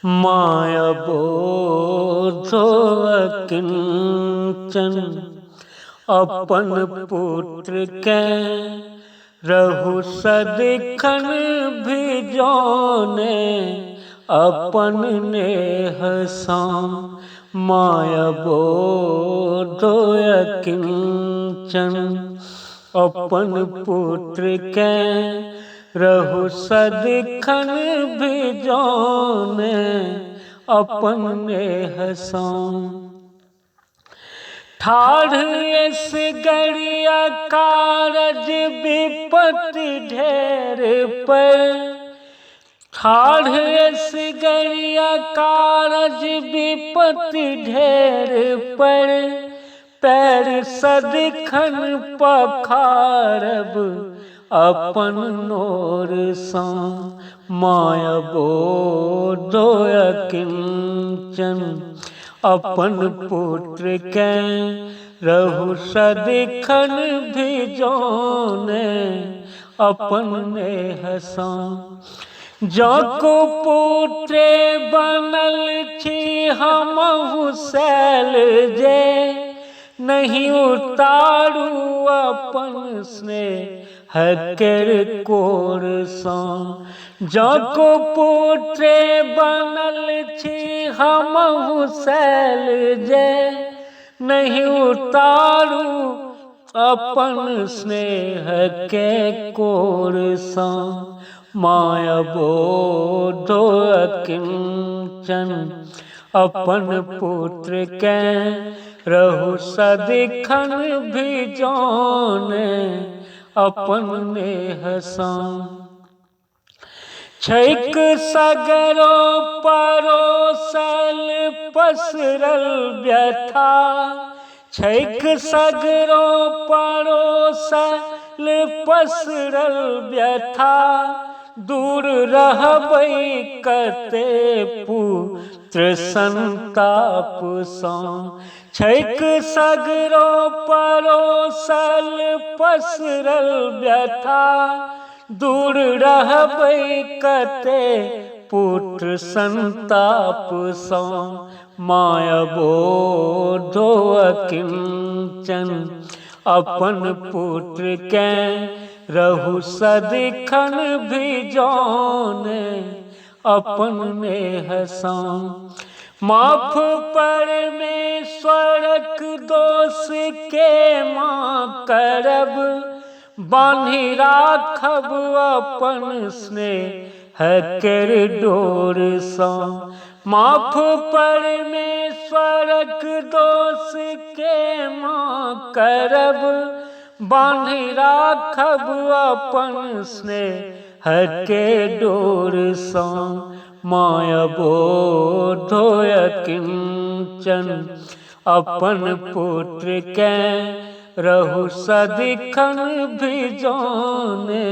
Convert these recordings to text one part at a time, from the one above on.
माया बोधो अकिंचन अपन पुत्र के रहु सदिखन भी जोने अपन नेह सा। माया बोधो अकिंचन अपन पुत्र के रहु सदिखन भी जोने अपन नेह सा। ठाढ़ इस गड़िया कारज विपत्ति ढेर पर, ठाढ़ इस गड़िया कारज विपत्ति ढेर पर, पैर सदिखन पखारब अपन नोर सा। माया बोधो अकिंचन अपन पुत्र के रहु सदिखन भी जोने अपन नेह सा। जो को पुत्रे बनल छी हमहु सैल जे, नहीं उतारू अपन स्नेह केर कोर सा। जो को पुत्रे बनल छी हमहु सैल जे, नहीं उतारू अपन स्नेह के कोर सा। माया बोधो अकिंचन अपन पुत्र के रहु सदिखन भी जोने अपन नेह सा। छैक सगरो परोसल पसरल व्यथा, छैक सगरो परोसल पसरल व्यथा, दूर रहबै कते पुत्र संताप सा। छैक सगरो परोसल पसरल व्यथा, दूर रहबै कते पुत्र संताप सा। माया बोधो अकिंचन अपन पुत्र के रहु सदिखन भी जोने अपन नेह सा। माफ परमेश्वरक दोष के माँ करब, बान्हि राखब अपन स्नेह केर डोर सा। माफ परमेश्वरक दोष के माँ करब, बान्हि राखब अपन स्नेह के डोर सा। माया बोधो अकिंचन अपन पुत्र के रहु सदिखन भी जोने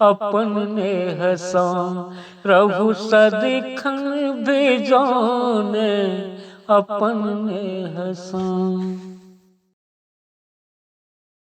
अपन नेह सा। रहु सदिखन भी जोने अपन नेह सा।